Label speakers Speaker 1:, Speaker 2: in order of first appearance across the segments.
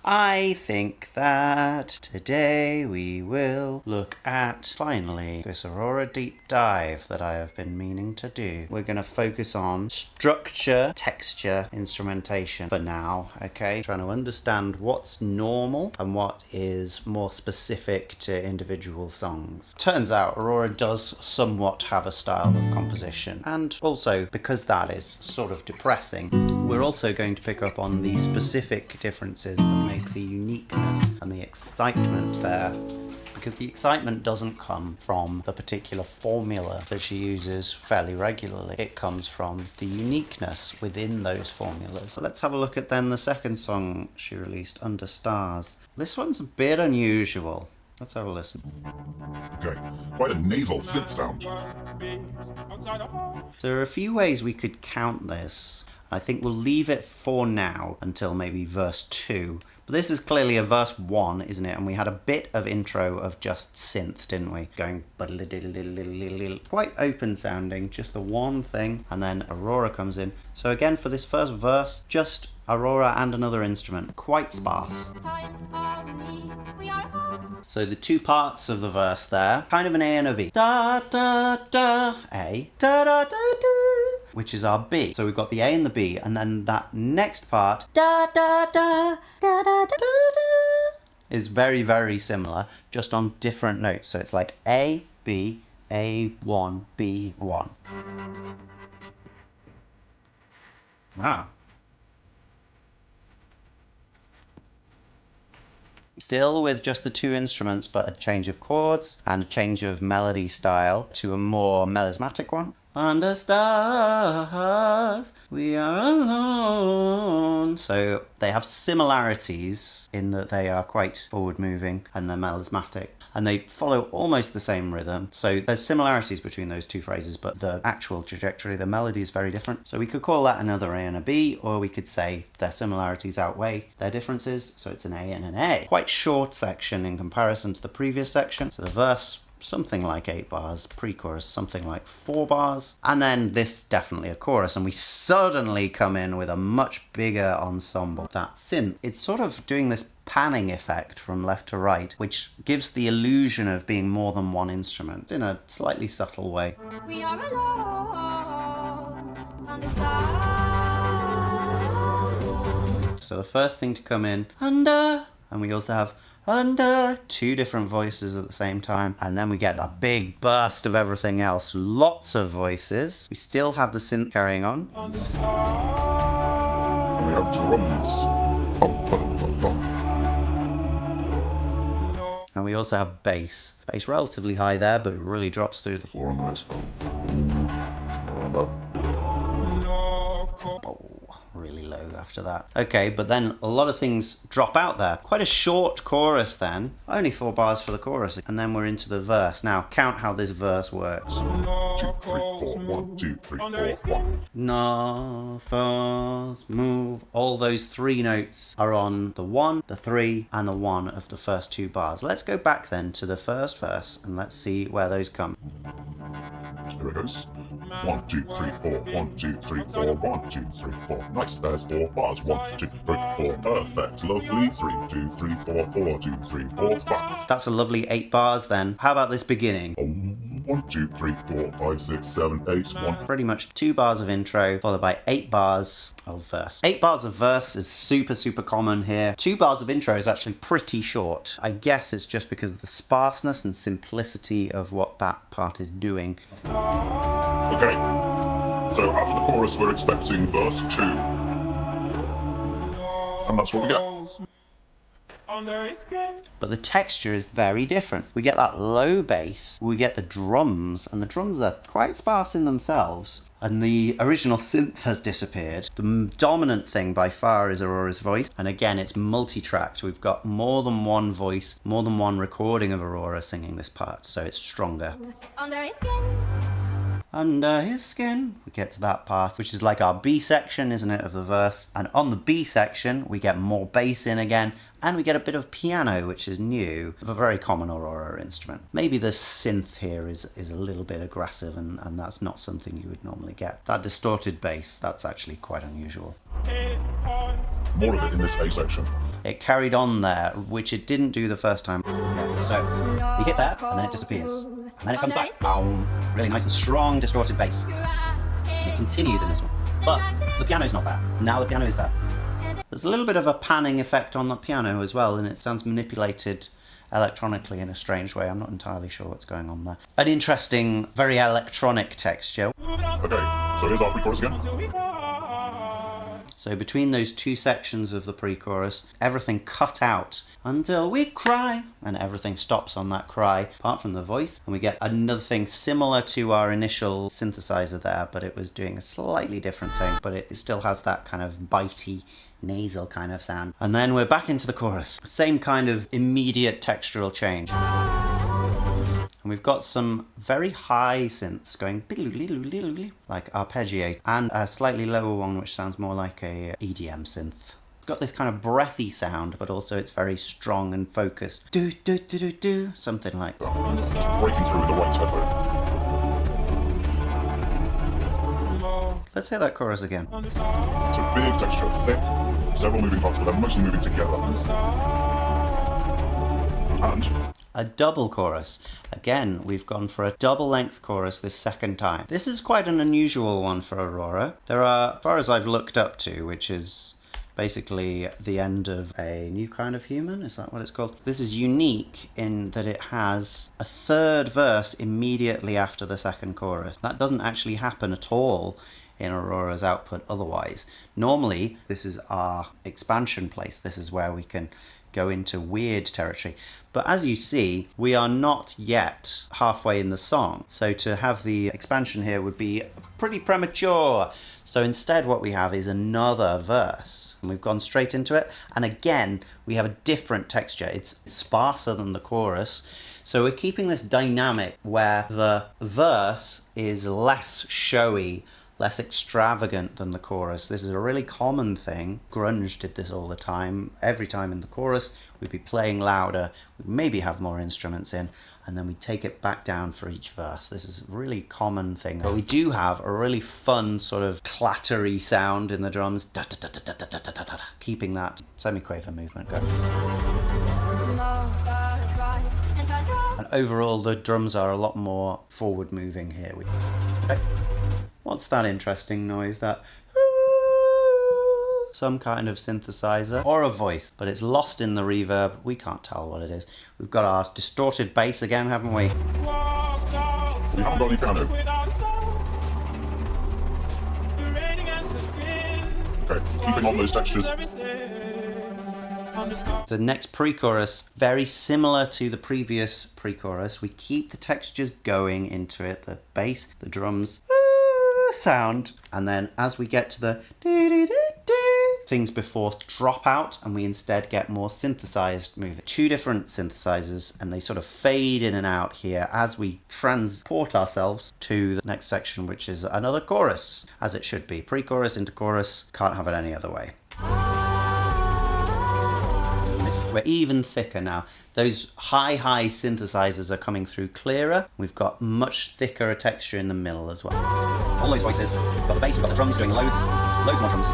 Speaker 1: I think that today we will look at, finally, this Aurora deep dive that I have been meaning to do. We're going to focus on structure, texture, instrumentation for now, okay? Trying to understand what's normal and what is more specific to individual songs. Turns out Aurora does somewhat have a style of composition, and also because that is sort of depressing, we're also going to pick up on the specific differences that make the uniqueness and the excitement there, because the excitement doesn't come from the particular formula that she uses fairly regularly. It comes from the uniqueness within those formulas. So let's have a look at then the second song she released, Under Stars. This one's a bit unusual. Let's have a listen.
Speaker 2: Okay, quite a nasal synth sound.
Speaker 1: So there are a few ways we could count this. I think we'll leave it for now until maybe verse 2. But this is clearly a verse 1, isn't it? And we had a bit of intro of just synth, didn't we? Going quite open sounding, just the one thing. And then Aurora comes in. So again, for this first verse, just Aurora and another instrument, quite sparse. So the two parts of the verse there, kind of an A and a B. Da da da, A, da da da da, which is our B. So we've got the A and the B, and then that next part, da da da da da da da, is very, very similar, just on different notes. So it's like A, B, A1, B1. Wow. Still with just the two instruments, but a change of chords and a change of melody style to a more melismatic one. Under stars, we are alone. So they have similarities in that they are quite forward moving and they're melismatic. And they follow almost the same rhythm. So there's similarities between those two phrases, but the actual trajectory, the melody is very different. So we could call that another A and a B, or we could say their similarities outweigh their differences. So it's an A and an A. Quite short section in comparison to the previous section. So the verse, something like 8 bars, pre-chorus something like 4 bars, and then this definitely a chorus, and we suddenly come in with a much bigger ensemble. That synth, it's sort of doing this panning effect from left to right, which gives the illusion of being more than one instrument in a slightly subtle way. We are alone on the side. So the first thing to come in, under, and we also have under, two different voices at the same time, and then we get that big burst of everything else, lots of voices. We still have the synth carrying on.
Speaker 2: And we have drums. Bum, bum, bum, bum.
Speaker 1: And we also have bass. Bass relatively high there, but it really drops through the
Speaker 2: floor on this.
Speaker 1: Oh, really low after that. Okay, but then a lot of things drop out there. Quite a short chorus then. Only 4 bars for the chorus. And then we're into the verse. Now, count how this verse works.
Speaker 2: 2, 3, 4, 1, 2, 3, 4, 1.
Speaker 1: No, falls, move. All those 3 notes are on the 1, the 3, and the 1 of the first 2 bars. Let's go back then to the first verse and let's see where those come.
Speaker 2: Here it goes. 1, 2, 3, 4. 1, 2, 3, 4. 1, 2, 3, 4. Nice, there's 4 bars. 1, 2, 3, 4. Perfect. Lovely. 3, 2, 3, 4. 4, 2, 3, 4. Back.
Speaker 1: That's a lovely 8 bars then. How about this beginning?
Speaker 2: 1, 2, 3, 4, 5, 6, 7, 8, 1.
Speaker 1: Pretty much 2 bars of intro, followed by 8 bars of verse. 8 bars of verse is super, super common here. 2 bars of intro is actually pretty short. I guess it's just because of the sparseness and simplicity of what that part is doing.
Speaker 2: Okay, so after the chorus we're expecting verse 2. And that's what we get.
Speaker 1: But the texture is very different. We get that low bass, we get the drums, and the drums are quite sparse in themselves. And the original synth has disappeared. The dominant thing by far is Aurora's voice. And again, it's multi-tracked. We've got more than one voice, more than one recording of Aurora singing this part, so it's stronger. Under his skin. under his skin. We get to that part, which is like our B section, isn't it, of the verse. And on the B section, we get more bass in again, and we get a bit of piano, which is new, of a very common Aurora instrument. Maybe the synth here is a little bit aggressive, and that's not something you would normally get. That distorted bass, that's actually quite unusual.
Speaker 2: More of it in this A section.
Speaker 1: It carried on there, which it didn't do the first time. Yeah, so we hit that, and then it disappears. And then it comes back. Boom. Really nice and strong distorted bass. And it continues in this one. But the piano's not there. Now the piano is there. There's a little bit of a panning effect on the piano as well, and it sounds manipulated electronically in a strange way. I'm not entirely sure what's going on there. An interesting, very electronic texture.
Speaker 2: Okay, so here's our pre-chorus again.
Speaker 1: So between those two sections of the pre-chorus, everything cut out until we cry, and everything stops on that cry, apart from the voice. And we get another thing similar to our initial synthesizer there, but it was doing a slightly different thing, but it still has that kind of bitey, nasal kind of sound. And then we're back into the chorus. Same kind of immediate textural change. And we've got some very high synths going like arpeggiate, and a slightly lower one which sounds more like a EDM synth. It's got this kind of breathy sound, but also it's very strong and focused. Do do do do do, something like that.
Speaker 2: Just breaking through with the right headphone.
Speaker 1: Let's hear that chorus again.
Speaker 2: It's a big texture, thick, several moving parts, but they're mostly moving together. And
Speaker 1: a double chorus. Again, we've gone for a double length chorus this second time. This is quite an unusual one for Aurora. There are, as far as I've looked up to, which is basically the end of A New Kind of Human, is that what it's called? This is unique in that it has a third verse immediately after the second chorus. That doesn't actually happen at all in Aurora's output otherwise. Normally, this is our expansion place. This is where we can go into weird territory. But as you see, we are not yet halfway in the song. So to have the expansion here would be pretty premature. So instead what we have is another verse. And we've gone straight into it. And again, we have a different texture. It's sparser than the chorus. So we're keeping this dynamic where the verse is less showy, less extravagant than the chorus. This is a really common thing. Grunge did this all the time. Every time in the chorus, we'd be playing louder, we'd maybe have more instruments in, and then we'd take it back down for each verse. This is a really common thing. But we do have a really fun sort of clattery sound in the drums, keeping that semi-quaver movement going. And overall, the drums are a lot more forward-moving here. Okay. What's that interesting noise? That some kind of synthesizer or a voice, but it's lost in the reverb. We can't tell what it is. We've got our distorted bass again, haven't we?
Speaker 2: we haven't got any piano. Okay, keeping on those textures.
Speaker 1: The next pre-chorus, very similar to the previous pre-chorus. We keep the textures going into it, the bass, the drums, sound, and then as we get to the things before drop out, and we instead get more synthesized movement. Two different synthesizers, and they sort of fade in and out here as we transport ourselves to the next section, which is another chorus, as it should be. Pre-chorus into chorus, can't have it any other way. We're even thicker now. Those high synthesizers are coming through clearer. We've got much thicker a texture in the middle as well. All those voices. We've got the bass, we've got the drums doing loads more drums.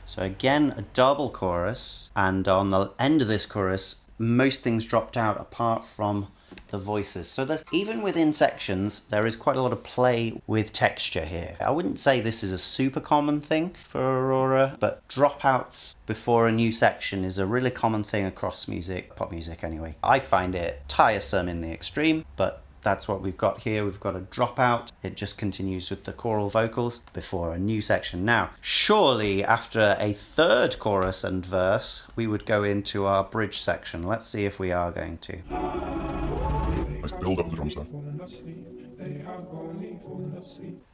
Speaker 1: So again, a double chorus, and on the end of this chorus, most things dropped out apart from the voices. So there's, even within sections, there is quite a lot of play with texture here. I wouldn't say this is a super common thing for Aurora, but dropouts before a new section is a really common thing across music, pop music anyway. I find it tiresome in the extreme, but that's what we've got here. We've got a dropout. It just continues with the choral vocals before a new section. Now, surely after a third chorus and verse, we would go into our bridge section. Let's see if we are going to.
Speaker 2: Nice build up of the drums there.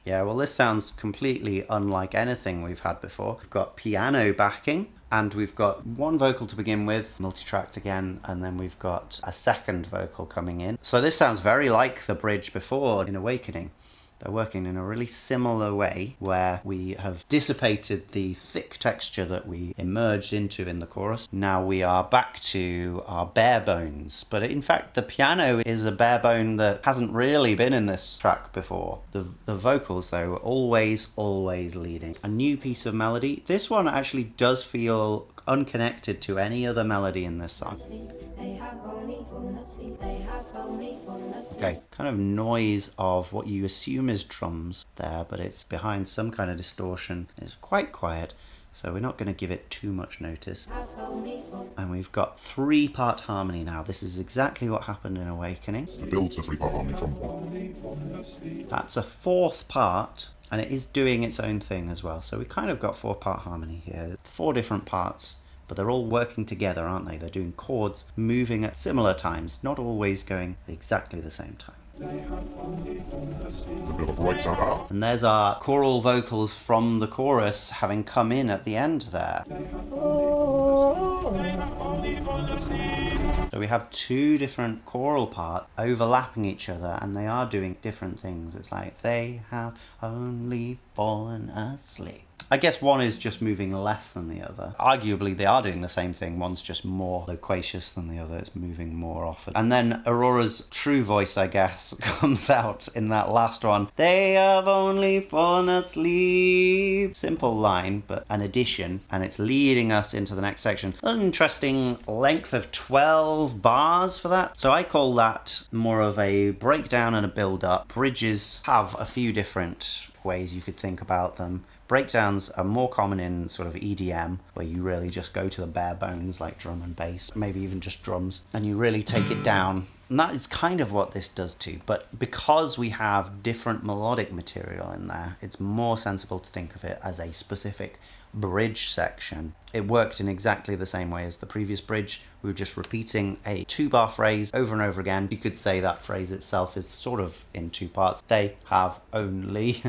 Speaker 1: Yeah, well, this sounds completely unlike anything we've had before. We've got piano backing, And we've got one vocal to begin with, multi-tracked again, and then we've got a second vocal coming in. So this sounds very like the bridge before in Awakening. They're working in a really similar way where we have dissipated the thick texture that we emerged into in the chorus. Now we are back to our bare bones. But in fact, the piano is a bare bone that hasn't really been in this track before. The vocals, though, are always leading. A new piece of melody. This one actually does feel unconnected to any other melody in this song. Okay, kind of noise of what you assume is drums there, but it's behind some kind of distortion. It's quite quiet, so we're not going to give it too much notice. And we've got 3-part harmony now. This is exactly what happened in Awakening.
Speaker 2: The build to 3-part harmony from 1.
Speaker 1: That's a 4th part, and it is doing its own thing as well. So we kind of got 4-part harmony here. 4 different parts, but they're all working together, aren't they? They're doing chords moving at similar times, not always going exactly the same time.
Speaker 2: A bit of a bright sound out.
Speaker 1: And there's our choral vocals from the chorus having come in at the end there. So we have 2 different choral parts overlapping each other, and they are doing different things. It's like they have only fallen asleep. I guess one is just moving less than the other. Arguably, they are doing the same thing. One's just more loquacious than the other. It's moving more often. And then Aurora's true voice, I guess, comes out in that last one. They have only fallen asleep. Simple line, but an addition. And it's leading us into the next section. An interesting length of 12 bars for that. So I call that more of a breakdown and a build-up. Bridges have a few different ways you could think about them. Breakdowns are more common in sort of EDM, where you really just go to the bare bones, like drum and bass, maybe even just drums, and you really take it down. And that is kind of what this does too. But because we have different melodic material in there, it's more sensible to think of it as a specific bridge section. It worked in exactly the same way as the previous bridge. We were just repeating a 2-bar phrase over and over again. You could say that phrase itself is sort of in 2 parts. They have only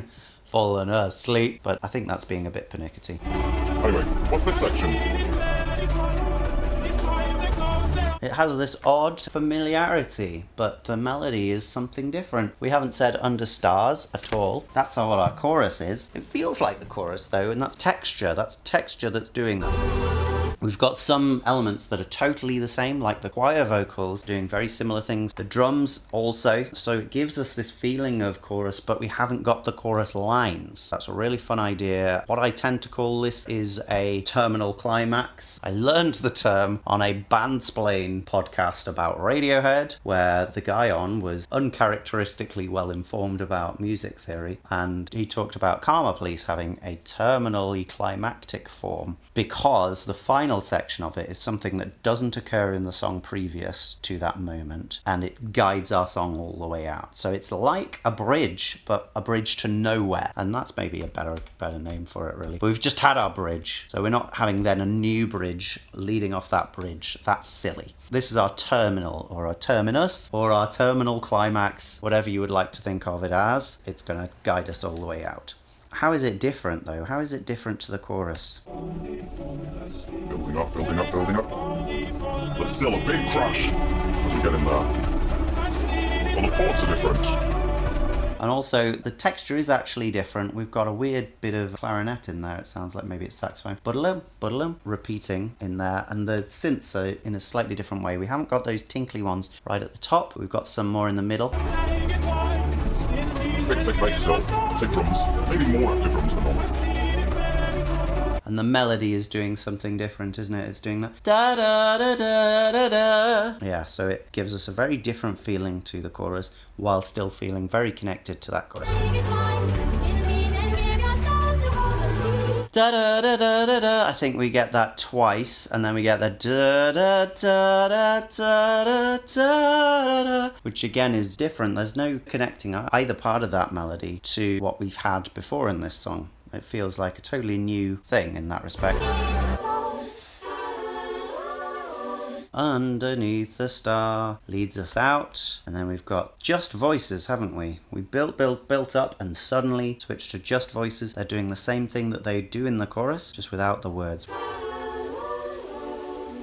Speaker 1: fallen asleep, but I think that's being a bit pernickety.
Speaker 2: Anyway, what's this section?
Speaker 1: It has this odd familiarity, but the melody is something different. We haven't said under stars at all. That's what our chorus is. It feels like the chorus though, and that's texture. That's texture that's doing that. We've got some elements that are totally the same, like the choir vocals doing very similar things. The drums also. So it gives us this feeling of chorus, but we haven't got the chorus lines. That's a really fun idea. What I tend to call this is a terminal climax. I learned the term on a Bandsplain podcast about Radiohead, where the guy on was uncharacteristically well informed about music theory, and he talked about Karma Police having a terminally climactic form because the final section of it is something that doesn't occur in the song previous to that moment, and it guides our song all the way out. So it's like a bridge, but a bridge to nowhere, and that's maybe a better name for it, really. But we've just had our bridge, so we're not having then a new bridge leading off that bridge. That's silly. This is our terminal, or our terminus, or our terminal climax, whatever you would like to think of it as. It's going to guide us all the way out. How is it different, though? How is it different to the chorus?
Speaker 2: Building up, building up, building up. But still a big crash as we get in there. Well, the chords are different.
Speaker 1: And also, the texture is actually different. We've got a weird bit of clarinet in there. It sounds like maybe it's saxophone. Budalum, budalum, repeating in there. And the synths are in a slightly different way. We haven't got those tinkly ones right at the top. We've got some more in the middle.
Speaker 2: Thick bass still, thick drums, maybe more active drums than normal.
Speaker 1: And the melody is doing something different, isn't it? It's doing that da da da da da da. Yeah, so it gives us a very different feeling to the chorus while still feeling very connected to that chorus. Da da da da da da. I think we get that twice, and then we get the da da da da da da da da, which again is different. There's no connecting either part of that melody to what we've had before in this song. It feels like a totally new thing in that respect. Underneath the star leads us out, and then we've got just voices, haven't we? We built up, and suddenly switched to just voices. They're doing the same thing that they do in the chorus, just without the words.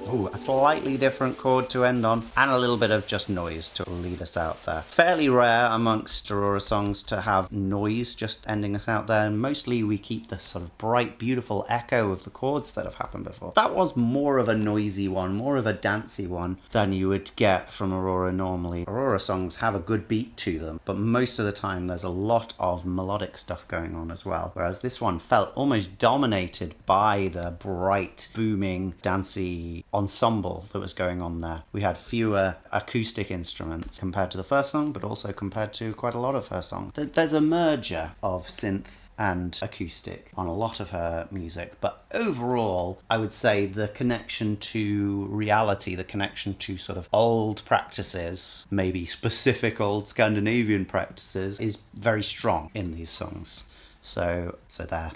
Speaker 1: Ooh, a slightly different chord to end on, and a little bit of just noise to lead us out there. Fairly rare amongst Aurora songs to have noise just ending us out there, and mostly we keep the sort of bright, beautiful echo of the chords that have happened before. That was more of a noisy one, more of a dancey one than you would get from Aurora normally. Aurora songs have a good beat to them, but most of the time there's a lot of melodic stuff going on as well, whereas this one felt almost dominated by the bright, booming, dancey ensemble that was going on there. We had fewer acoustic instruments compared to the first song, but also compared to quite a lot of her songs. There's a merger of synth and acoustic on a lot of her music, but overall I would say the connection to reality, the connection to sort of old practices, maybe specific old Scandinavian practices, is very strong in these songs. So there.